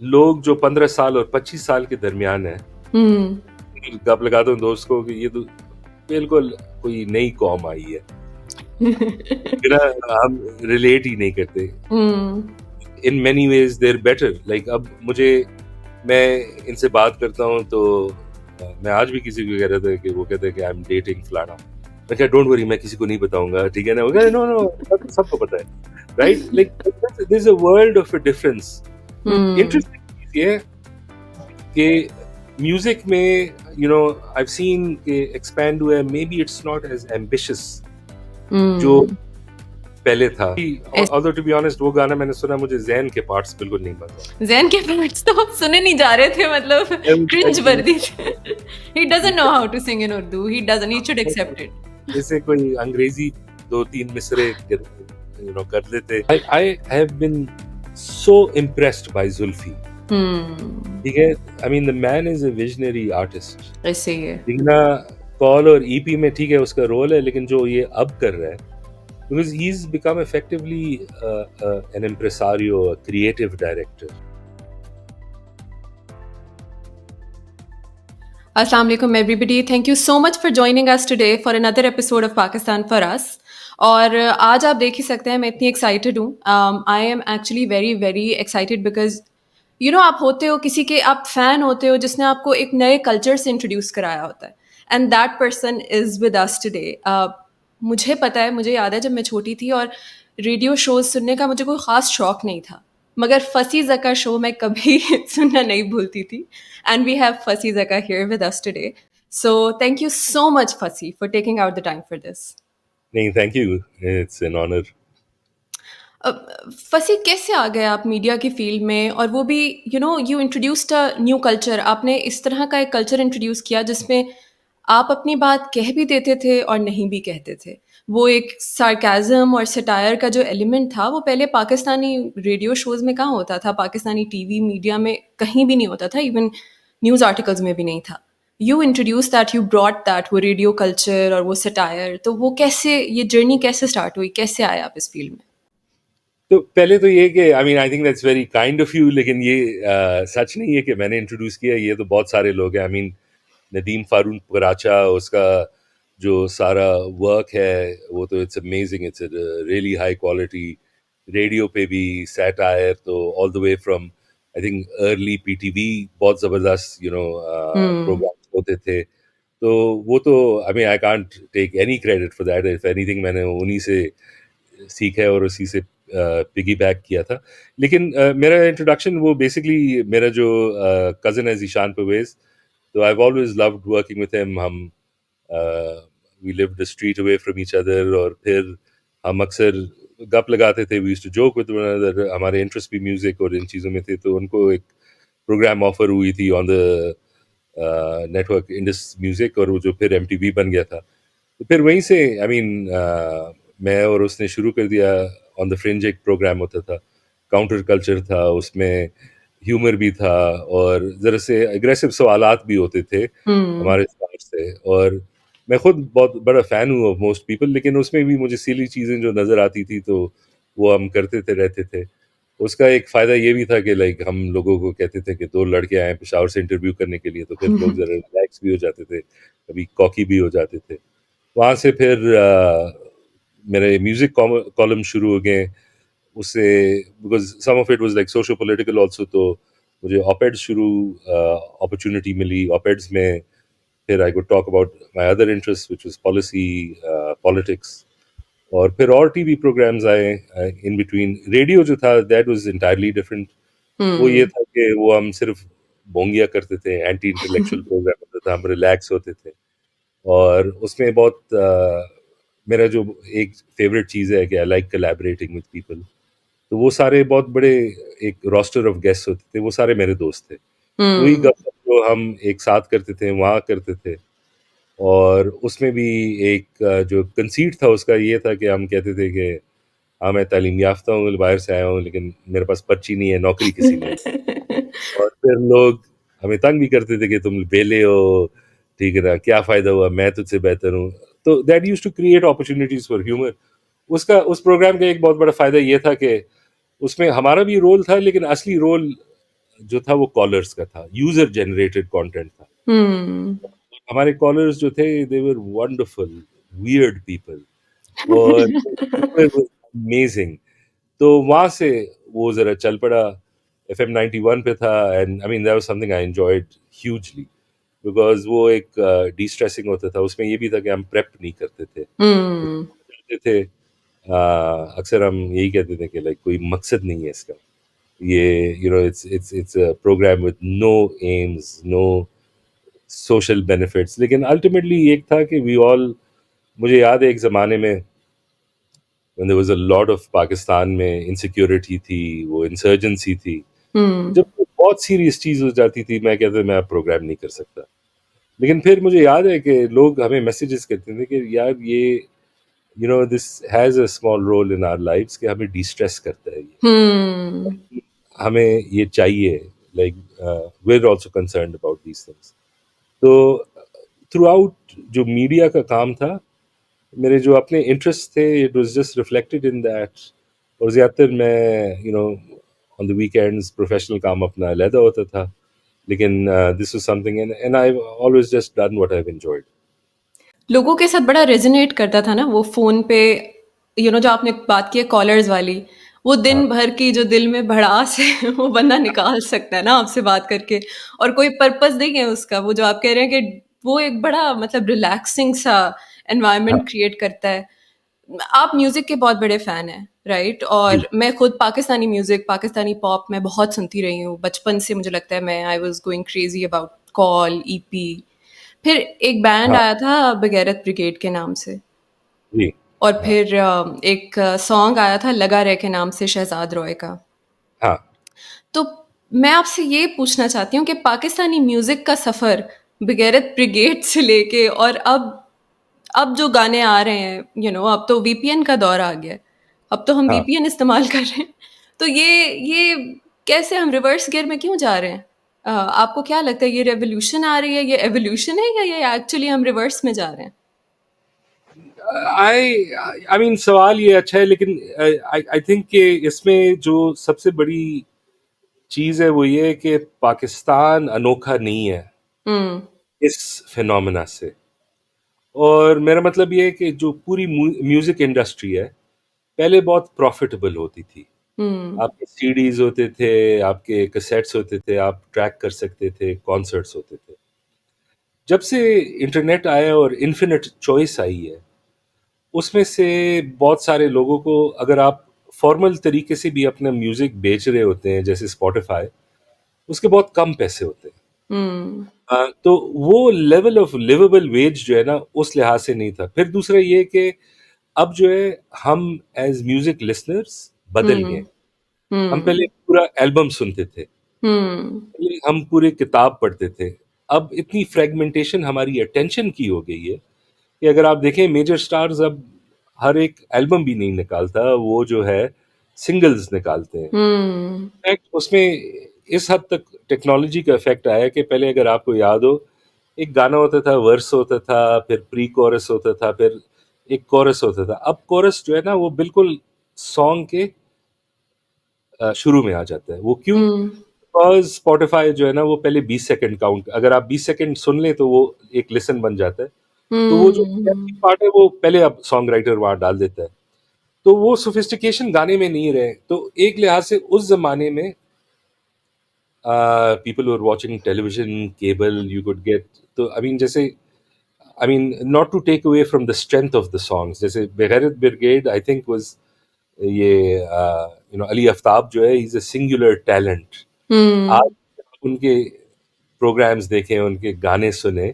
लोग जो 15 साल और 25 साल के दरमियान है, गप लगाता हूँ दोस्त को कि ये तो बिल्कुल कोई नई कौम आई है, बिना हम रिलेट ही नहीं करते। In many ways they're better. Like अब मैं इनसे बात करता हूँ तो मैं आज भी किसी को कह रहा था कि वो कहते हैं कि आई एम डेटिंग फलाना। मैं कहा डोंट वरी, मैं किसी को नहीं बताऊंगा, ठीक है ना? वो कहा नो नो, सबको पता है, right? Like this is a world of a difference. Interesting चीज ये है कि म्यूजिक में I've seen कि एक्सपैंड हुआ है, maybe it's not as ambitious जो पहले था। ऑल्दो टू बी ऑनेस्ट, वो गाना मैंने सुना, मुझे ज़ैन के पार्ट्स बिल्कुल नहीं मजा। ज़ैन के पार्ट्स तो सुने नहीं जा रहे थे, मतलब क्रिंज वर्दी थे। He doesn't know how to sing in Urdu. He doesn't. He should accept it. जैसे कोई अंग्रेजी 2-3 मिसरे कर लेते। I have been so impressed by Zulfi. ठीक है, I mean the man is a visionary artist. ऐसे ही है। दिखना कॉल और ईपी में ठीक है उसका रोल है, लेकिन जो ये अब कर रहा है, because he's become effectively an impresario, a creative director. Assalamu alaikum everybody. Thank you so much for joining us today for another episode of Pakistan for Us. और आज आप देख ही सकते हैं मैं इतनी एक्साइटेड हूँ। I am actually very very excited because आप होते हो किसी के, आप फैन होते हो जिसने आपको एक नए कल्चर से इंट्रोड्यूस कराया होता है, and that person is with us today. मुझे पता है, मुझे याद है जब मैं छोटी थी और रेडियो शोज सुनने का मुझे कोई ख़ास शौक नहीं था, मगर फसी ज़का शो मैं कभी सुनना नहीं भूलती थी। And we have Fasi Zaka here with us today, so thank you so much Fasi for taking out the time for this. नहीं, thank you, it's an honour. Fasi, कैसे आ गए आप मीडिया की फील्ड में, और वो भी you introduced a new culture. आपने इस तरह का एक कल्चर इंट्रोड्यूस किया जिसमें आप अपनी बात कह भी देते थे और नहीं भी कहते थे। वो एक सार्काज़म और सटायर का जो एलिमेंट था वो पहले पाकिस्तानी रेडियो शोज़ में कहाँ होता था, पाकिस्तानी टीवी मीडिया में कहीं भी नहीं होता था, इवन न्यूज़ आर्टिकल्स में भी नहीं था। You introduce that, you brought that, वो रेडियो कल्चर और वो सटायर। तो वो कैसे, ये जर्नी कैसे स्टार्ट हुई, कैसे आए आप इस फील्ड में? तो पहले तो ये कि I think that's very kind of you, लेकिन ये सच नहीं है कि मैंने इंट्रोड्यूस किया। ये तो बहुत सारे लोग हैं। नदीम फारून कराचा, उसका जो सारा वर्क है वो तो it's amazing, it's really high quality. Radio पे भी सैटायर, तो all the way from I think early PTV बहुत ज़बरदस्त प्रोग्राम्स होते थे। तो वो तो I can't take any credit for that. If anything मैंने उन्हीं से सीखा है और उसी से पिगी बैक किया था। लेकिन मेरा इंट्रोडक्शन, वो बेसिकली मेरा जो कज़न है ज़ीशान परवेज़, तो I have always loved working with him. हम we lived a street away from each other, और फिर हम अक्सर गप लगाते थे। We used to joke with one another. हमारे इंटरेस्ट भी म्यूजिक और इन चीज़ों में थे, तो उनको एक प्रोग्राम ऑफर हुई थी on the network Indus music, और वो जो फिर एमटीवी बन गया था। तो फिर वहीं से मैं और उसने शुरू कर दिया। ऑन द फ्रिंज एक प्रोग्राम होता था, काउंटर कल्चर था, उसमें ह्यूमर भी था और ज़रा से एग्रेसिव सवालात भी होते थे हमारे स्टाफ से। और मैं खुद बहुत बड़ा फ़ैन हूँ ऑफ मोस्ट पीपल, लेकिन उसमें भी मुझे सिली चीज़ें जो नज़र आती थी तो वो हम करते थे, रहते थे। उसका एक फ़ायदा ये भी था कि लाइक हम लोगों को कहते थे कि 2 लड़के आए हैं पेशावर से इंटरव्यू करने के लिए, तो फिर लोग ज़रा रिलैक्स भी हो जाते थे, कभी कॉकी भी हो जाते थे। वहाँ से फिर मेरे म्यूज़िक कॉलम शुरू हो गए। उससे because some of it was like socio political also, तो मुझे ऑप-एड्स शुरू अपॉर्च्युनिटी मिली। ऑप-एड्स में फिर I could talk about my other interest which was policy, politics. और फिर और टीवी प्रोग्राम्स आए इन बिटवीन। रेडियो जो था दैट वाज़ एंटायरली डिफरेंट। वो ये था कि वो हम सिर्फ बोंगिया करते थे, एंटी इंटेलेक्चुअल प्रोग्राम होता था, हम रिलैक्स होते थे। और उसमें बहुत मेरा जो एक फेवरेट चीज़ है कि I like collaborating with people. तो वो सारे बहुत बड़े एक रोस्टर ऑफ गेस्ट होते थे, वो सारे मेरे दोस्त थे। तो वही गप जो हम एक साथ करते थे, वहाँ करते थे। और उसमें भी एक जो कंसीट था उसका ये था कि हम कहते थे कि हाँ, मैं तालीम याफ्ता हूँ, बाहर से आया हूँ, लेकिन मेरे पास पर्ची नहीं है, नौकरी किसी ने। और फिर लोग हमें तंग भी करते थे कि तुम बेले हो, ठीक है ना, क्या फ़ायदा हुआ, मैं तुझसे बेहतर हूँ। तो that used to create opportunities for humour. उस प्रोग्राम का एक बहुत बड़ा फ़ायदा ये था कि उसमें हमारा भी रोल था, लेकिन असली रोल जो था वो कॉलर्स का था, यूजर जनरेटेड कंटेंट था। Hmm. हमारे कॉलर्स जो थे they were wonderful, weird people, और अमेजिंग। तो वहां से वो जरा चल पड़ा। FM 91 पे था, and I mean that was something I enjoyed hugely, because वो एक डी स्ट्रेसिंग होता था। उसमें ये भी था कि हम प्रेप नहीं करते थे, Hmm. करते थे। अक्सर हम यही कहते थे कि लाइक कोई मकसद नहीं है इसका, ये it's a programme with no aims, no social benefits. लेकिन अल्टीमेटली एक था कि वी ऑल, मुझे याद है एक ज़माने में when there was a lot of Pakistan में इनसिक्योरिटी थी, वो इंसर्जेंसी थी, Hmm. जब वो बहुत सीरियस चीज़ हो जाती थी, मैं कहता मैं अब प्रोग्राम नहीं कर सकता। लेकिन फिर मुझे याद है कि लोग हमें मैसेजेस करते थे कि यार ये this has a small role in our lives, कि हमें डिस्ट्रेस करता है ये, Hmm. हमें ये चाहिए, like we are also concerned about these things. तो थ्रू आउट जो मीडिया का काम था, मेरे जो अपने इंटरेस्ट थे, it was just reflected in that. और ज़्यादातर मैं ऑन द वीकेंड्स प्रोफेशनल काम अपना अलहदा होता था, लेकिन this was something, and I always just done what I have enjoyed. लोगों के साथ बड़ा रेजोनेट करता था ना वो फोन पे, जो आपने बात की है कॉलर्स वाली, वो दिन हाँ, भर की जो दिल में भड़ास है वो बंदा निकाल सकता है ना आपसे बात करके। और कोई पर्पस नहीं है उसका, वो जो आप कह रहे हैं कि वो एक बड़ा मतलब रिलैक्सिंग सा हाँ, एनवायरनमेंट क्रिएट करता है। आप म्यूजिक के बहुत बड़े फैन हैं, राइट? जी, और मैं खुद पाकिस्तानी म्यूजिक, पाकिस्तानी पॉप मैं बहुत सुनती रही हूँ बचपन से। मुझे लगता है मैं I was going crazy about call, EP. फिर एक बैंड हाँ, आया था बगैरत ब्रिगेड के नाम से, जी, और हाँ, फिर एक सॉन्ग आया था लगा रहे के नाम से शहजाद रॉय का। हाँ, तो मैं आपसे ये पूछना चाहती हूँ कि पाकिस्तानी म्यूजिक का सफर बगैरत ब्रिगेड से लेके और अब जो गाने आ रहे हैं, अब तो वीपीएन का दौर आ गया है। अब तो हम हाँ। वीपीएन इस्तेमाल कर रहे हैं। तो ये कैसे हम रिवर्स गियर में क्यों जा रहे हैं? आपको क्या लगता है, ये रेवोल्यूशन आ रही है, ये एवोल्यूशन है, या ये एक्चुअली हम रिवर्स में जा रहे हैं? आई मीन सवाल ये अच्छा है, लेकिन आई थिंक कि इसमें जो सबसे बड़ी चीज है वो ये है कि पाकिस्तान अनोखा नहीं है हुँ, इस फिनोमेना से। और मेरा मतलब ये है कि जो पूरी म्यूजिक इंडस्ट्री है, पहले बहुत प्रॉफिटेबल होती थी। हुँ, आपके सीडीज होते थे, आपके कैसेट्स होते थे, आप ट्रैक कर सकते थे, कॉन्सर्ट्स होते थे। जब से इंटरनेट आया और इन्फिनिट चॉइस आई है, उसमें से बहुत सारे लोगों को, अगर आप फॉर्मल तरीके से भी अपना म्यूजिक बेच रहे होते हैं जैसे स्पॉटिफाई, उसके बहुत कम पैसे होते हैं। हुँ, तो वो लेवल ऑफ लिवेबल वेज जो है ना, उस लिहाज से नहीं था। फिर दूसरा ये कि अब जो है, हम एज म्यूजिक लिसनर्स बदल हुँ, गए। हम पहले हुँ, पूरा एल्बम सुनते थे, हुँ, पहले हम पूरे किताब पढ़ते थे। अब इतनी फ्रेगमेंटेशन हमारी अटेंशन की हो गई है कि अगर आप देखें, मेजर स्टार्स अब हर एक एल्बम भी नहीं निकालता, वो जो है सिंगल्स निकालते हैं। हुँ, इनफैक्ट उसमें इस हद तक टेक्नोलॉजी का इफेक्ट आया कि पहले अगर आपको याद हो, एक गाना होता था, वर्स होता था, फिर प्री कोरस होता था, फिर एक कोरस होता था। अब कोरस जो है ना, वो बिल्कुल सॉन्ग के शुरू में आ जाता है। वो क्यों? हुँ, बिकॉज स्पॉटिफाई जो है ना, वो पहले 20 सेकंड काउंट, अगर आप 20 सेकंड सुन लें तो वो एक लिसन बन जाता है। तो वो जो हुँ, पार्ट है वो पहले अब सॉन्ग राइटर वहां डाल देता है। तो वो सोफिस्टिकेशन गाने में नहीं रहे। तो एक लिहाज से उस जमाने में people were watching television, cable, you could get, तो I mean जैसे, I mean not to take away from the strength of the songs, जैसे बेगैरत ब्रिगेड आई थिंक was ये अली आफ्ताब जो है, इज अ सिंगुलर टैलेंट। आज हुँ। आप उनके प्रोग्राम्स देखें, उनके गाने सुने,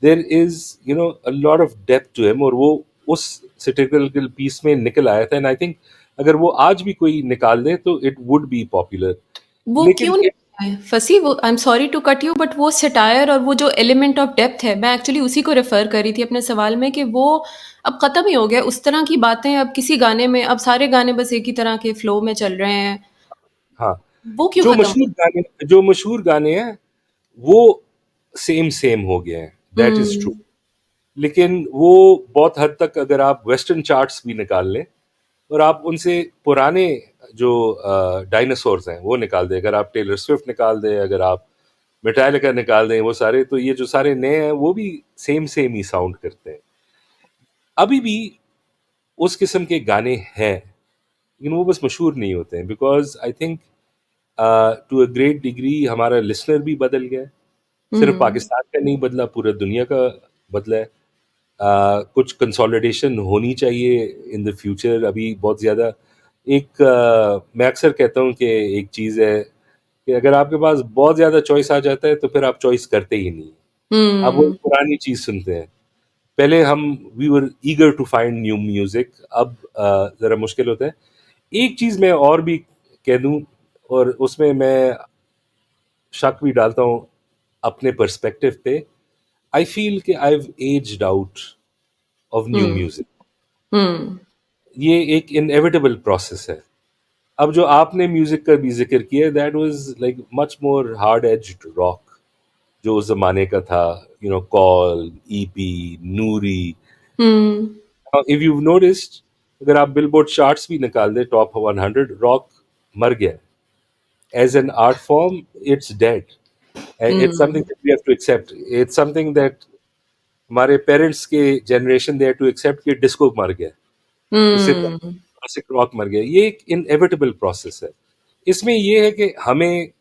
there is a lot of depth to him, और वो उस सिटिकल पीस में निकल आया था। एंड आई थिंक अगर वो आज भी कोई निकाल दे तो इट वुड बी पॉपुलर। वो लेकिन क्यों नहीं है फसी, वो I am sorry to cut you, but वो सटायर और वो जो एलिमेंट ऑफ डेप्थ है, मैं एक्चुअली उसी को रेफर कर रही थी अपने सवाल में, कि वो अब खत्म ही हो गया। उस तरह की बातें अब किसी गाने में, अब सारे गाने बस एक ही तरह के फ्लो में चल रहे हैं। हाँ, वो क्यों खत्म हो जो मशहूर गाने हैं वो सेम सेम हो गए हैं, गया? That is true. लेकिन वो बहुत हद तक, अगर आप वेस्टर्न चार्ट्स भी निकाल लें और आप उनसे पुराने जो डायनासोर्स हैं वो निकाल दें, अगर आप टेलर स्विफ्ट निकाल दें, अगर आप मेटालिका निकाल दें, वो सारे, तो ये जो सारे नए हैं वो भी सेम सेम ही साउंड करते हैं। अभी भी उस किस्म के गाने हैं, लेकिन वो बस मशहूर नहीं होते हैं, because I think to a great degree हमारा लिसनर भी बदल गया है। सिर्फ Hmm. पाकिस्तान का नहीं बदला, पूरा दुनिया का बदला है। कुछ कंसोलिडेशन होनी चाहिए इन द फ्यूचर। अभी बहुत ज़्यादा एक मैं अक्सर कहता हूँ कि एक चीज़ है कि अगर आपके पास बहुत ज़्यादा चॉइस आ जाता है तो फिर आप चॉइस करते ही नहीं। आप वो Hmm. पुरानी चीज़ सुनते हैं। पहले हम we were eager to find new music, अब ज़रा मुश्किल होता है। एक चीज़ मैं और भी कह दूँ, और उसमें मैं शक भी डालता हूँ अपने पर्सपेक्टिव पे। आई फील कि I have aged out of new Hmm. Music. Hmm. ये एक इनएविटेबल प्रोसेस है। अब जो आपने म्यूजिक का भी जिक्र किया, that was like much more hard aged rock, जो उस जमाने का था, call, EP, Noori. Hmm. If you noticed, अगर आप बिलबोर्ड चार्ट्स भी निकाल दे, टॉप 100, रॉक मर गया as an art form. It's dead. It's something Hmm. That we have to accept. It's something that हमारे पेरेंट्स के generation they have to accept कि disco मर गया, उससे Hmm. क्लासिक रॉक मर गया। ये एक इनएविटेबल प्रोसेस है। इसमें ये है कि हमें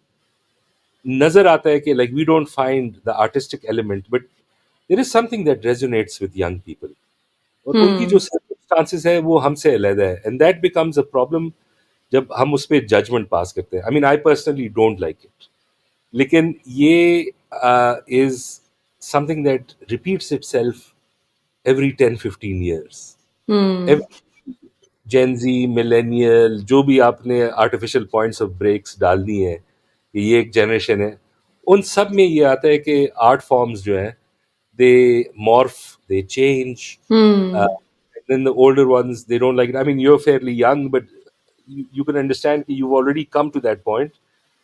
नजर आता है कि like we don't find the artistic element, but there is something that resonates with young people, और उनकी जो Hmm. सर्कमस्टांसेस है वो हमसे अलग है, and that becomes a problem जब हम उस पर जजमेंट पास करते हैं। आई mean I personally don't like it, लेकिन ये is something that repeats itself every 10-15 years. Hmm. Gen Z, millennial, जो भी आपने आर्टिफिशियल पॉइंट्स ऑफ ब्रेक्स डाल दिए हैं कि ये एक जनरेशन है, उन सब में ये आता है कि आर्ट फॉर्म्स जो हैं, they morph, they change, Hmm. then the older ones, they don't like it. I mean, you're fairly young, but you can understand कि you've already come to that point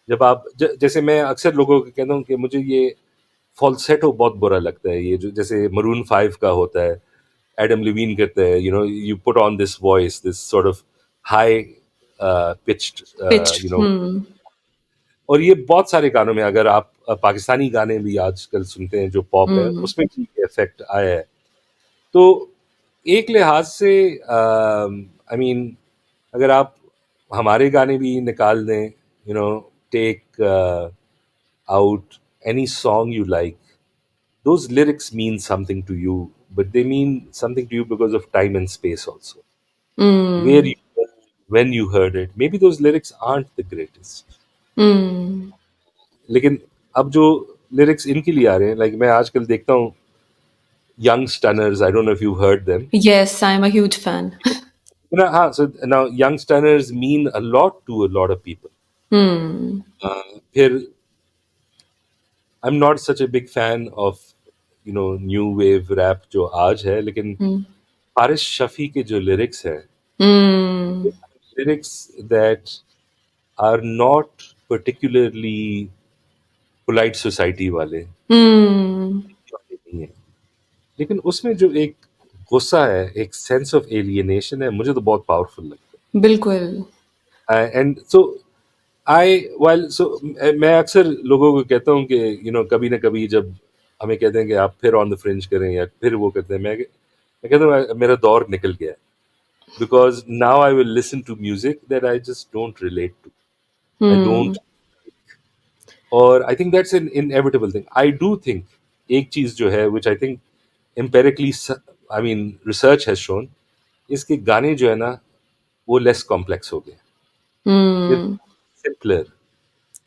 जब आप जैसे मैं अक्सर लोगों को कहता हूँ कि मुझे ये फॉल्सेटो बहुत बुरा लगता है, ये जो जैसे मरून 5 का होता है, एडम लिवीन करता है, you put on this voice, this sort of high pitched, Pitched. You know Hmm. और ये बहुत सारे गानों में, अगर आप पाकिस्तानी गाने भी आजकल सुनते हैं जो पॉप है, Hmm. उसमें भी इफेक्ट आया है। तो एक लिहाज से आई मीन, अगर आप हमारे गाने भी निकाल दें, take out any song you like, those lyrics mean something to you, but they mean something to you because of time and space also. Where Hmm. you were when you heard it. Maybe those lyrics aren't the greatest. Hmm. लेकिन अब जो lyrics इनके लिए आ रहे हैं, like मैं आजकल देखता हूँ young stunners, I don't know if you've heard them. Yes, I'm a huge fan. So now young stunners mean a lot to a lot of people. Hmm. फिर I'm not such a big fan of new wave rap जो आज है, लेकिन Hmm. Faris Shafi के जो lyrics हैं, Hmm. Lyrics that are not particularly polite society वाले Hmm. वाले नहीं है, लेकिन उसमें जो एक गुस्सा है, एक सेंस ऑफ एलियनेशन है, मुझे तो बहुत पावरफुल लगता बिल्कुल। है। एंड सो आई वाइल सो मैं अक्सर लोगों को कहता हूँ कि कभी ना कभी जब हमें कहते हैं कि आप फिर ऑन द फ्रिंज करें या फिर वो करते हैं, मैं कहता हूँ मेरा दौर निकल गया है, because now I will listen to music that I just don't relate to. I Hmm. don't, और I think that's an inevitable thing. I do think एक चीज जो है which I think empirically, I mean research has shown, इसके गाने जो है ना वो less complex हो गए, they're Hmm. simpler,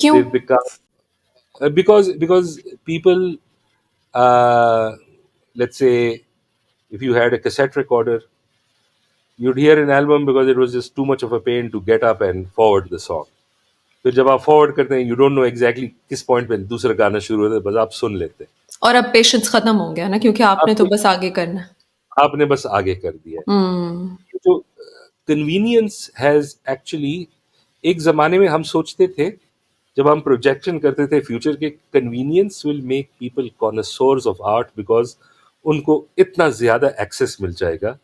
क्यों? they've become because people, uh, let's say if you had a cassette recorder, you'd hear an album because it was just too much of a pain to get up and forward the song. फिर जब आप forward करते हैं, you don't know exactly किस point पे दूसरा गाना शुरू होता है, बस आप सुन लेते हैं। और अब पेशेंस खत्म हो गया ना क्योंकि आपने तो आपको बस आगे करना है। आपने बस आगे कर दिया है। हुँ, तो कन्वीनियंस हैज एक्चुअली, एक जमाने में हम सोचते थे जब हम प्रोजेक्शन करते थे फ्यूचर के, convenience will make people connoisseurs of art because उनको इतना ज्यादा एक्सेस मिल जाएगा।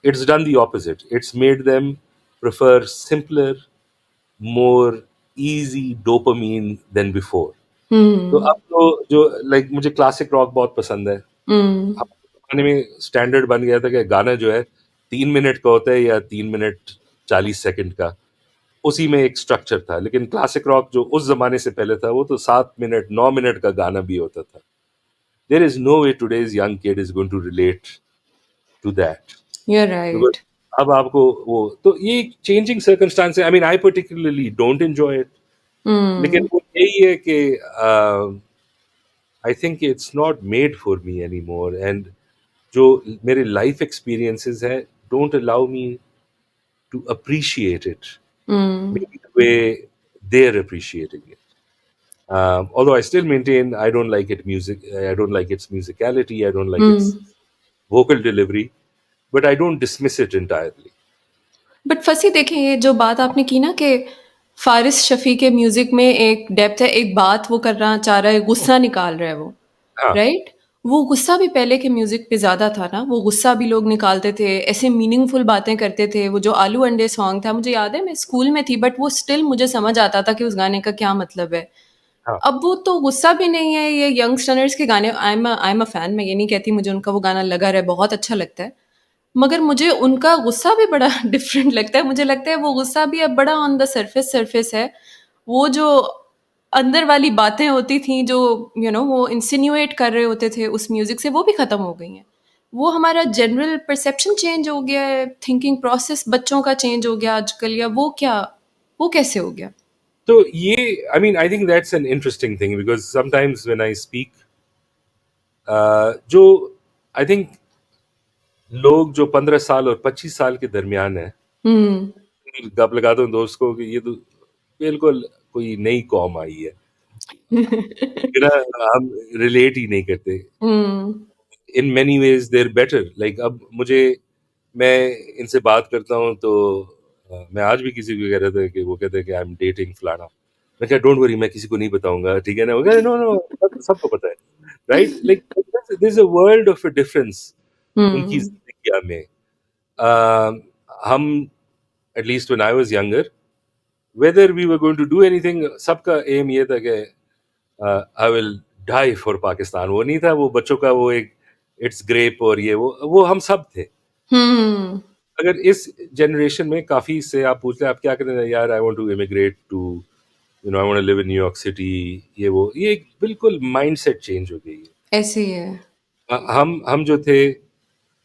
It's done the opposite, it's made them prefer simpler, more easy dopamine than before. तो Hmm. अब तो जो लाइक मुझे क्लासिक रॉक बहुत पसंद है। Hmm. हमारे ज़माने में स्टैंडर्ड बन गया था कि गाना जो है 3 मिनट का होता है या 3 मिनट 40 सेकंड का, उसी में एक स्ट्रक्चर था। लेकिन क्लासिक रॉक जो उस ज़माने से पहले था, वो तो 7 मिनट, 9 मिनट का गाना भी होता था। There is no way today's young kid is going to relate to that. You're because right. अब आपको वो तो ये चेंजिंग सर्कमस्टेंस है। I mean I particularly don't enjoy it. लेकिन Hmm. वो यही है कि I think it's not made for me anymore, and जो मेरे लाइफ एक्सपीरियंसेस हैं don't allow me to appreciate it Hmm. maybe the way they're appreciating it. Although I still maintain I don't like it music, I don't like its musicality, I don't like its Hmm. vocal delivery, but I don't dismiss it entirely. But फसी देखें ये जो बात आपने की ना कि फारिस शफी के म्यूजिक में एक डेप्थ है, एक बात वो करना चाह रहा है, गुस्सा निकाल रहा है वो, हाँ, राइट? वो गुस्सा भी पहले के म्यूजिक पे ज्यादा था ना, वो गुस्सा भी लोग निकालते थे, ऐसे मीनिंगफुल बातें करते थे। वो जो आलू अंडे सॉन्ग था, मुझे याद है मैं स्कूल में थी, बट वो स्टिल मुझे समझ आता था कि उस गाने का क्या मतलब है। हाँ। अब वो तो गुस्सा भी नहीं है, ये यंगस्टर्स के गाने, आई एम अ फैन, मैं ये नहीं कहती मुझे उनका वो गाना लगा रहा है बहुत अच्छा लगता है, मगर मुझे उनका गुस्सा भी बड़ा डिफरेंट लगता है। मुझे लगता है वो गुस्सा भी अब बड़ा ऑन द सरफेस सरफेस है। वो जो अंदर वाली बातें होती थी, जो वो इंसिन्यूएट कर रहे होते थे उस म्यूजिक से, वो भी खत्म हो गई हैं। वो हमारा जनरल परसेप्शन चेंज हो गया है, थिंकिंग प्रोसेस बच्चों का चेंज हो गया आजकल, या वो क्या, वो कैसे हो गया? तो ये आई mean I think that's an interesting thing because sometimes when I speak जो आई थिंक लोग जो 15 साल और 25 साल के दरमियान है, हम्म। गप लगाता हूँ दोस्त को कि ये तो बिल्कुल कोई नई कौम आई है, कि ना हम रिलेट ही नहीं करते। Hmm. In many ways they're better, like अब मुझे, मैं इनसे बात करता हूँ तो मैं आज भी किसी को कह रहा था कि वो कहते हैं कि आई एम डेटिंग फलाना। मैं क्या, डोंट वरी, मैं किसी को नहीं बताऊंगा, ठीक है ना? वो कहते नो नो, सबको पता है, right? Like this is a world of a difference उनकी हम्म। जिंदगियां में। हम at least when I was younger, whether we were going to do anything, सबका एम ये था कि I will die for Pakistan. वो नहीं था वो बच्चों का वो एक इट्स ग्रेप और ये वो हम सब थे। हम्म। अगर इस जनरेशन में काफी से आप पूछ लें आप क्या करें, यार I want to immigrate to, you know, I want to live in New York city, ये एक बिल्कुल माइंडसेट चेंज हो गई है। ऐसे ही है। हम जो थे,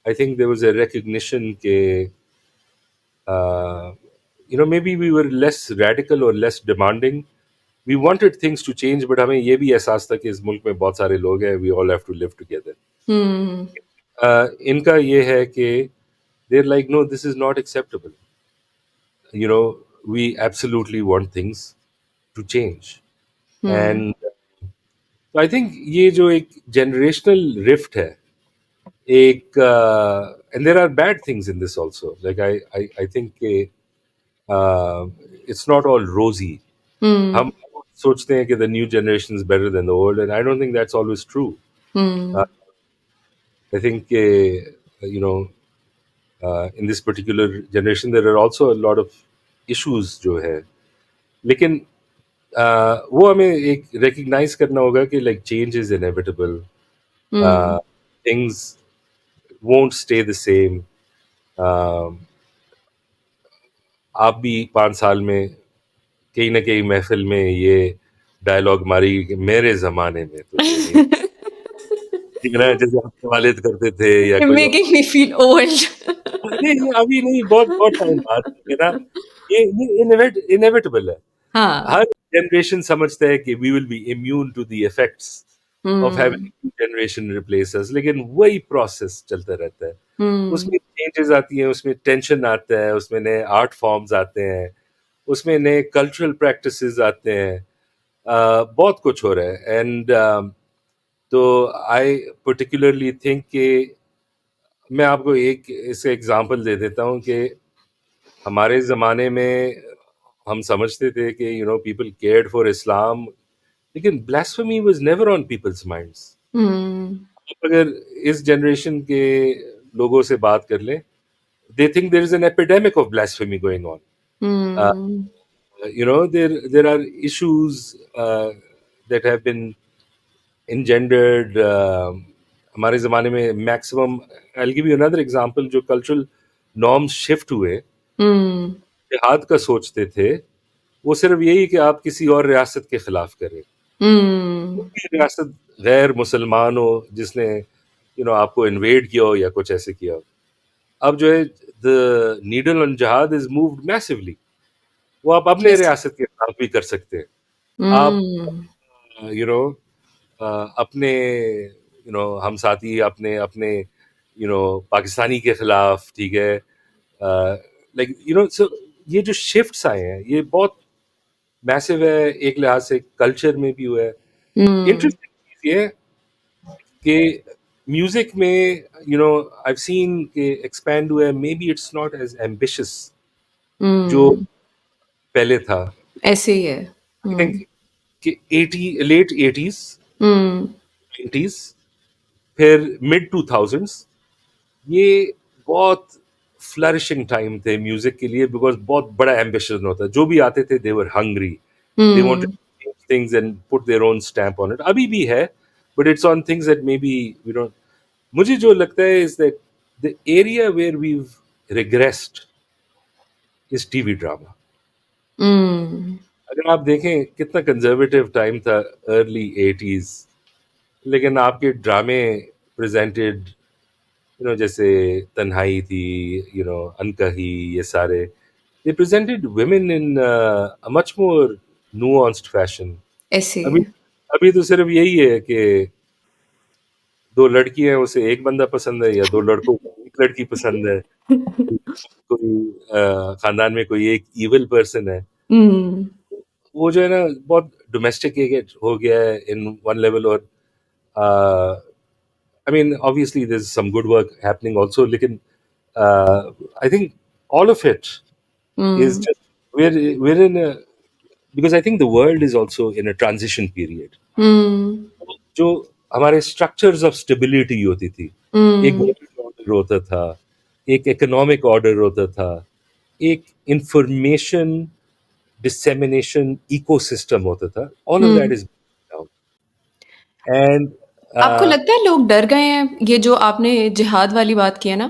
I think there was a recognition के you know maybe we were less radical और less demanding, we wanted things to change, but हमें ये भी एहसास था कि इस मुल्क में बहुत सारे लोग हैं, we all have to live together. Hmm. इनका ये है कि there like no this is not acceptable, you know, we absolutely want things to change. Hmm. And so I think ये जो एक generational rift है, एक and there are bad things in this also. Like I think uh, it's not all rosy. हम्म। हम सोचते हैं कि the new generation is better than the old, and I don't think that's always true. Uh, hmm. I think you know, in this particular generation there are also a lot of issues जो है, लेकिन वो हमें एक recognise करना होगा कि like change is inevitable, hmm. Things won't stay the same. आप भी 5 साल में कहीं ना कहीं महफिल में ये डायलॉग मारी कि मेरे जमाने में तो ये नहीं, ठीक है ना, जैसे आपके वालिद करते थे या You're कोई और। making me feel old. नहीं नहीं, अभी नहीं, बहुत बहुत टाइम बाद, ठीक है ना? ये इनएविटेबल है। हाँ। हर जनरेशन समझता है कि we will be immune to the effects of hmm. Having generation replace us, लेकिन वही प्रोसेस चलता रहता है। हम्म। उसमें चेंजेस आती हैं, उसमें टेंशन आता है, उसमें नए आर्ट फॉर्म्स आते हैं, उसमें नए कल्चरल प्रैक्टिसेस आते हैं, बहुत कुछ हो रहा है। एंड तो आई पर्टिकुलरली थिंक कि मैं आपको एक इसका एग्जांपल दे देता हूँ कि हमारे ज़माने में हम समझते थे कि you know people cared for Islam, लेकिन blasphemy was never on people's minds. Hmm. आप अगर इस जनरेशन के लोगों से बात कर लें, they think there is an epidemic of blasphemy going on. Uh, Hmm. there are issues that have been engendered. हमारे ज़माने में maximum. I'll give you another example. जो cultural norms shift हुए, Hmm. जिहाद का सोचते थे, वो सिर्फ यही कि आप किसी और रियासत के खिलाफ करें। Hmm. कोई रियासत गैर मुसलमान हो जिसने आपको इन्वेड किया हो या कुछ ऐसे किया हो, अब जो है द नीडल ऑन जिहाद इज मूव्ड मैसिवली। वो आप अपने Yes. रियासत के खिलाफ भी कर सकते हैं। आप Hmm. यू नो अपने हम साथी अपने अपने पाकिस्तानी के खिलाफ, ठीक है, लाइक सो ये जो शिफ्ट्स आए हैं ये बहुत मैसिव है। एक लिहाज से कल्चर में भी हुआ है। Hmm. इंटरेस्टिंग चीज ये है कि म्यूजिक में आई सीन के एक्सपैंड हुआ है। Maybe it's not as ambitious जो Hmm. पहले था। ऐसे ही है। I Hmm. थिंक कि लेट एटीज, Hmm. 90s, फिर मिड 2000s, ये बहुत फ्लरिशिंग टाइम थे म्यूजिक के लिए, बिकॉज बहुत बड़ा एम्बिशन होता। जो भी आते थे they were hungry, they wanted Hmm. Things and put their own stamp on it. अभी भी है, but it's on things that maybe we don't. मुझे जो लगता है is that the area where we regressed is TV drama. Hmm. अगर आप देखें कितना कंजर्वेटिव टाइम था अर्ली 80s, लेकिन आपके ड्रामे प्रेजेंटेड जैसे तन्हाई थी, अनकही, ये सारे दे presented women in a much more nuanced fashion. ऐसे ही अभी है। अभी तो सिर्फ यही है कि दो लड़की हैं उसे एक बंदा पसंद है, या दो लड़कों को एक लड़की पसंद है। कोई खानदान में कोई एक इविल पर्सन है। Hmm. वो जो है ना बहुत डोमेस्टिकेटेड हो गया है इन वन लेवल। और I mean, obviously, there's some good work happening also. लेकिन I think all of it is Hmm. just we're in a, because I think the world is also in a transition period. Hmm. जो हमारे structures of stability होती थी, एक Hmm. Government order होता था, एक economic order होता था, एक इंफॉर्मेशन डिसेमिनेशन इकोसिस्टम होता था। All of that Hmm. Is down and आपको लगता है लोग डर गए हैं? ये जो आपने जिहाद वाली बात की है ना,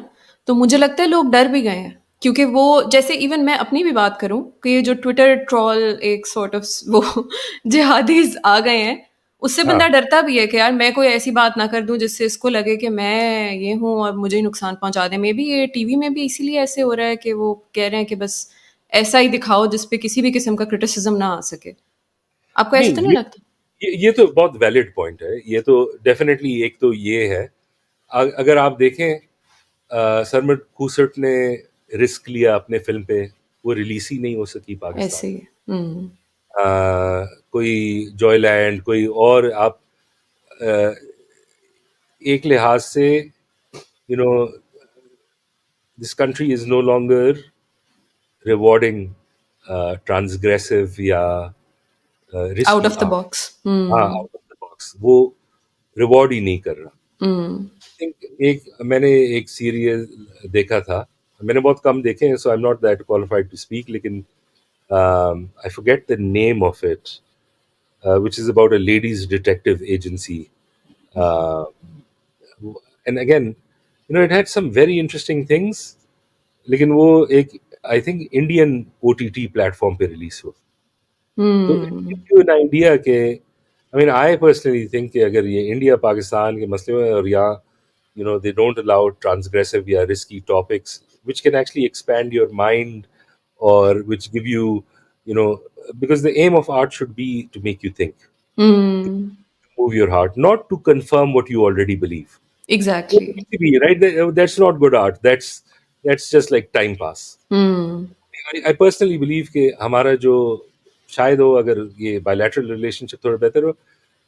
तो मुझे लगता है लोग डर भी गए हैं। क्योंकि वो जैसे इवन मैं अपनी भी बात करूँ कि ये जो ट्विटर ट्रोल एक सॉर्ट ऑफ वो जिहादीज़ आ गए हैं, उससे हाँ। बंदा डरता भी है कि यार मैं कोई ऐसी बात ना कर दूँ जिससे इसको लगे कि मैं ये हूँ और मुझे ही नुकसान पहुँचा दें। मेबी ये टीवी में भी इसीलिए ऐसे हो रहा है कि वो कह रहे हैं कि बस ऐसा ही दिखाओ जिस पे किसी भी किस्म का क्रिटिसिज़्म ना आ सके। आपको ऐसा नहीं, तो नहीं लगता? ये तो बहुत वैलिड पॉइंट है। ये तो डेफिनेटली एक तो ये है। अगर आप देखें, सरमद खूसट ने रिस्क लिया अपने फिल्म पे, वो रिलीज ही नहीं हो सकी पाकिस्तान ऐसे ही। में। हुँ। कोई जॉयलैंड, कोई और आप अ, एक लिहाज से you know this country is no longer rewarding transgressive या out risky of the art. Box. हाँ, हुँ। आउट ऑफ द बॉक्स वो रिवॉर्ड ही नहीं कर रहा। हुँ। थिंक मैंने एक सीरियल देखा था। मैंने बहुत कम देखे हैं, so I am not that qualified to speak, लेकिन I forget the name of it, which is about a ladies detective agency. Uh, and again, it had some very interesting things. लेकिन वो एक I think Indian OTT platform पे release हुआ। तो हुँ। Give you an idea के आई mean I personally think कि अगर ये इंडिया पाकिस्तान के मसले में, और यहाँ they don't allow transgressive या risky topics which can actually expand your mind, or which give you you know because the aim of art should be to make you think, hmm. move your heart, not to confirm what you already believe. वो exactly. किसी भी, right? That's not good art. That's just like time pass. Hmm. I personally believe कि हमारा जो शायद हो, अगर ये bilateral relationship थोड़ा बेहतर हो,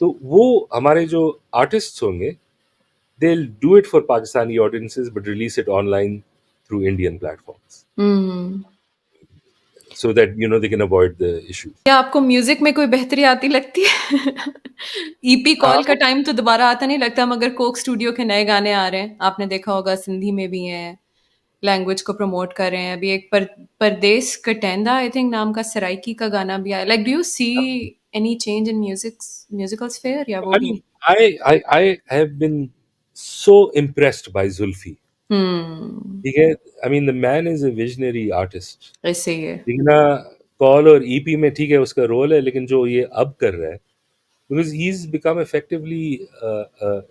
तो वो हमारे जो आर्टिस्ट्स होंगे, they'll do it for Pakistani audiences but release it online through Indian platforms hmm. so that they can avoid the issue. क्या आपको म्यूज़िक में कोई बेहतरी आती लगती है? ईपी कॉल का हाँ, टाइम तो दोबारा आता नहीं लगता मगर कोक स्टूडियो के नए गाने आ रहे हैं। आपने देखा होगा सिंधी में भी हैं, लैंग्वेज को प्रमोट कर रहे हैं। अभी एक परदेस कटेंदा आई थिंक नाम का सराइकी का गाना भी आया। Like do you see any change in musical sphere या वो I भी? mean, I have been so impressed by Zulfi. हम्म, ठीक है, I mean, the man is a visionary artist. ऐसे ही है। ठीक है ना, कॉल और ईपी में ठीक है उसका रोल है, लेकिन जो ये अब कर रहा है, because he's become effectively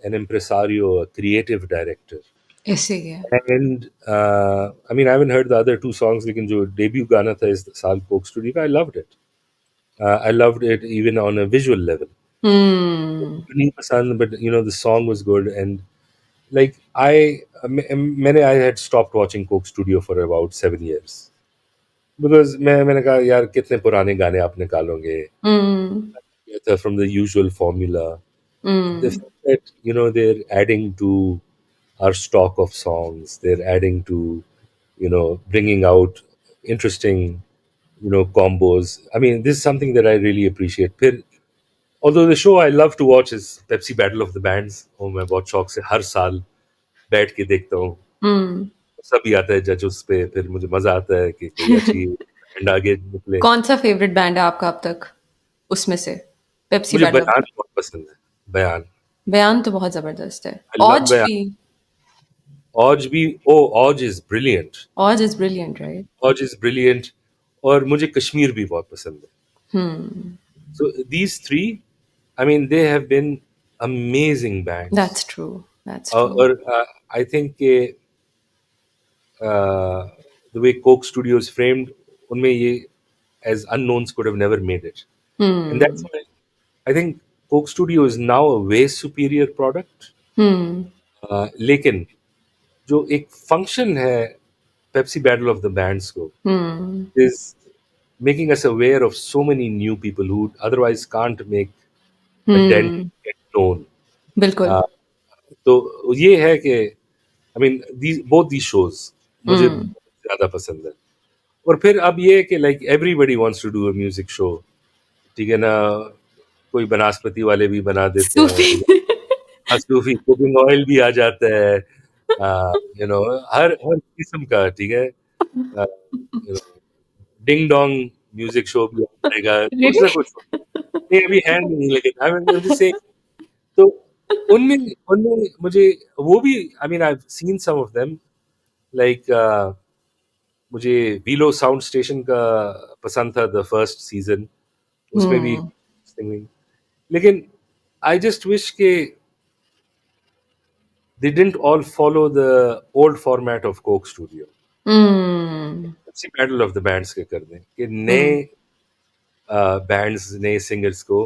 an impresario, a creative director. ऐसे ही है। And I mean, I haven't heard the other two songs, लेकिन जो debut गाना था इस साल कोक स्टूडियो का, I loved it. I loved it even on a visual level. हम्म, नहीं पसंद, but you know the song was good. And like I had stopped watching Coke Studio for about 7 years because मैंने कहा यार कितने पुराने गाने आप निकालोगे, हम्म, from the usual formula. The hmm, fact that you know they're adding to our stock of songs, they're adding to, you know, bringing out interesting, you know, combos. I mean, this is something that I really appreciate. फिर although the show I love to watch is Pepsi Battle of the Bands, और मैं बहुत शौक से हर साल बैठ के देखता हूँ। हम्म। सभी आता है जज उस पे, फिर मुझे मजा आता है कि कोई अच्छी बैंड आगे निकले। कौन सा फेवरेट बैंड है आपका अब तक उसमें से? पेप्सी मुझे बैटल ऑफ बयान द। बहुत पसंद है, बयान। बयान तो बहुत जबरदस्त है। आई लव औज बयान। भी। औज भी, oh Auj is brilliant. Auj is brilliant right. Auj is brilliant. और मुझे कश्मीर भी बहुत पसंद है। Hmm, so these three, I mean they have been amazing bands. That's true, that's true. और आई थिंक के the way Coke studios framed, उनमें ये as unknowns could have never made it. And that's hmm, why I think Coke Studio is now a way superior product. हम्म, लेकिन जो एक function है Pepsi battle of the bands को, हम्म, is making us aware of so many new people who otherwise can't make a dent, hmm, get known. बिल्कुल। Uh, तो ये है कि I mean both the shows मुझे हम्म, बहुत ज्यादा पसंद है। और फिर अब ये है कि like everybody wants to do a music show. ठीक है ना, कोई बनास्पति वाले भी बना देते हैं, सूफी। ठीक है, सूफी कुकिंग ऑयल भी आ जाता है, यू नो, हर हर किस्म का, ठीक है, you know, ding dong music show भी आएगा, कुछ रियली? ना कुछ। नहीं अभी है नहीं, लेकिन आई मीन जस्ट से, तो उनमें उनमें मुझे वो भी, I mean I seen some of them, like मुझे वीलो साउंड स्टेशन का पसंद था द फर्स्ट सीजन, उसमें भी हम्म, singing। लेकिन आई जस्ट विश के they didn't all follow the old format of Coke Studio। हम्म, अच्छी बैटल ऑफ द बैंड्स के कर दें कि नए हम्म, बैंड्स, नए सिंगर्स को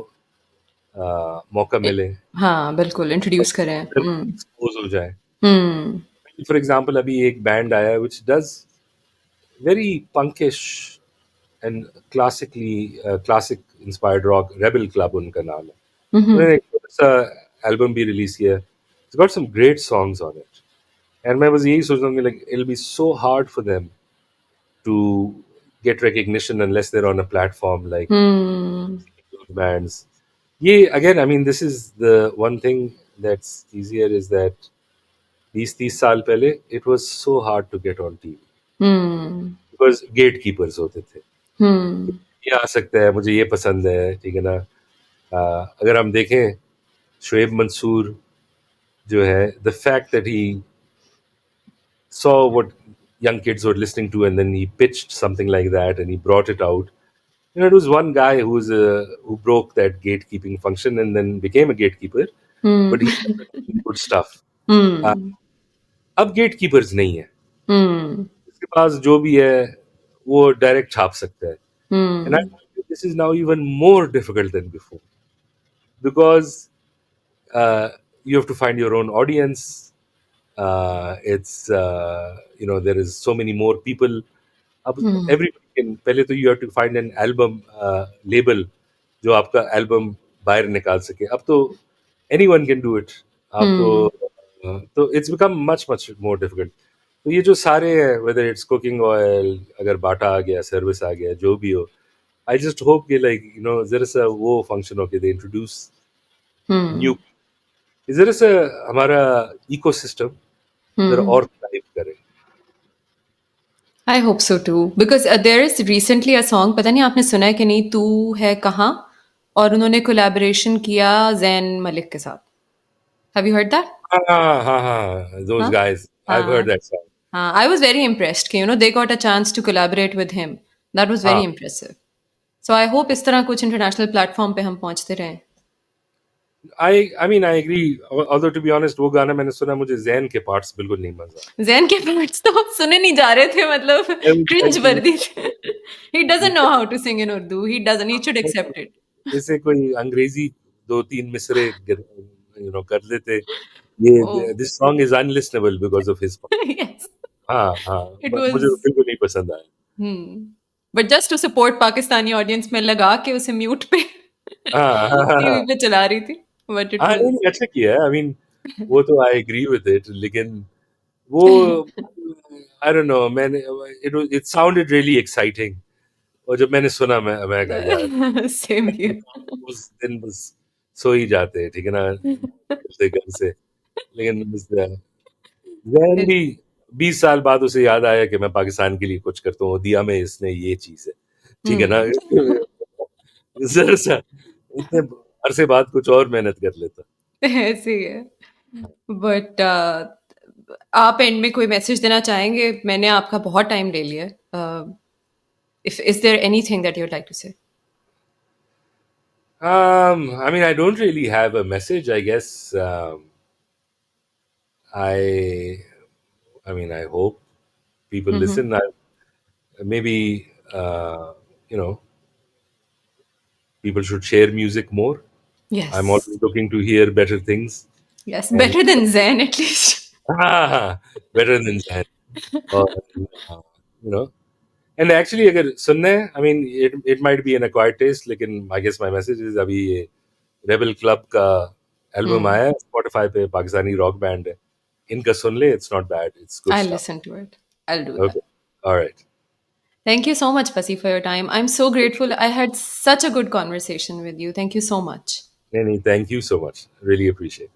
मौका ए- मिले हाँ बिल्कुल इंट्रोड्यूस करें। हम्म, एक्सपोज हो जाए। हम्म, फॉर एग्जांपल अभी एक बैंड आया which does very punkish and classic inspired rock, Rebel Club उनका नाम है। हम्म, उन्होंने एक छोटा सा एल्बम भी रिलीज किया है, it's got some great songs on it। and मैं बस यही सोच रहा हूँ कि like it'll be so hard for them to get recognition unless they're on a platform like hmm, those bands। Yeah, again, I mean, this is the one thing that's easier is that 20-30 साल पहले it was so hard to get on TV hmm, because gatekeepers होते थे। हम्म, ये आ सकता है, मुझे ये पसंद है, ठीक है ना। अगर हम देखें शुएब मंसूर जो है, the fact that he saw what young kids were listening to and then he pitched something like that and he brought it out. You know, it was one guy who broke that gatekeeping function and then became a gatekeeper, but he hmm, ended up doing good stuff। Uh, हम्म, अब gatekeepers नहीं है, हम्म, उसके पास जो भी है वो direct छाप सकता है। And I hmm, think this is now even more difficult than before because uh, you have to find your own audience। It's you know there is so many more people। अब हम्म, everybody can, पहले तो you have to find an album label जो आपका album बाहर निकाल सके। अब तो anyone can do it। आप हम्म, तो it's become much more difficult। तो ये जो सारे हैं, whether it's cooking oil, अगर बाटा आ गया, सर्विस आ गया, जो भी हो, I just hope कि like you know जरा सा वो फंक्शन हो के they introduce हम्म, new, जरा सा हमारा इकोसिस्टम जरा हम्म, और थ्राइव करे। I hope so too because there is recently a song, पता नहीं आपने सुना है कि नहीं, तू है कहाँ, और उन्होंने कोलैबोरेशन किया जैन मलिक के साथ. Have you heard that? Those हाँ guys. I've heard हाँ that song. हाँ. आई वॉज वेरी इम्प्रेस्ड कि they got a chance to collaborate with him. That was very हाँ, इम्प्रेसिव. सो आई होप इस तरह कुछ इंटरनेशनल प्लेटफॉर्म पे हम पहुंचते रहें. I mean, I agree. Although to be honest, वो गाना मैंने सुना, मुझे ज़ैन के पार्ट्स बिल्कुल नहीं मज़ा जैन के पार्ट्स तो सुने नहीं जा रहे थे, मतलब क्रिंज आया। वर्दी थे. He doesn't know how to sing in Urdu. He doesn't. He should accept it. जैसे कोई अंग्रेजी 2-3 मिसरे कर लेते, ओह. ये this song is unlistenable because of his yes. हाँ, हाँ, इट मुझे वाज. बिल्कुल नहीं पसंद आया। But just to support Pakistani audience में लगा के उसे म्यूट पे हाँ, हाँ, हाँ, टीवी हाँ। पे चला रही थी. बट इट हाँ, नहीं, वाज. नहीं, अच्छा किया है। आई मीन वो तो आई एग्री विद इट, लेकिन वो आई डोंट नो, मैंने इट साउंडेड रियली एक्साइटिंग, और जब मैंने सुना मैं कहा यार, सेम हियर. उस दिन बस सो ही जाते हैं, ठीक है ना, निकलते घर से। लेकिन ज़ैन भी 20 साल बाद उसे याद आया कि मैं पाकिस्तान के लिए कुछ करता हूँ, दिया में इसने ये चीज़ है, ठीक है ना? ज़रा-सा इतने अरसे बाद कुछ और मेहनत कर लेता। ऐसे ही है. बट आप एंड में कोई मैसेज देना चाहेंगे? मैंने आपका बहुत टाइम ले लिया. If is there anything that you would like to say? I mean, I don't really have a message, I guess. I I mean, I hope people listen. Maybe you know, people should share music more. I'm yes. always looking to hear better things, yes, and better than Zain at least. better than that. Or uh, you know, and actually, अगर सुनना है, I mean, it might be an acquired taste, लेकिन I guess my message is अभी ये rebel club का album आया है Spotify पे, पाकिस्तानी रॉक बैंड है, इनका सुन ले, it's not bad, it's good I'll stuff. listen to it. I'll do that. Okay, alright. Thank you so much, Fasi, for your time. I'm so grateful. I had such a good conversation with you. Thank you so much. नहीं, नहीं, thank you so much, really appreciate.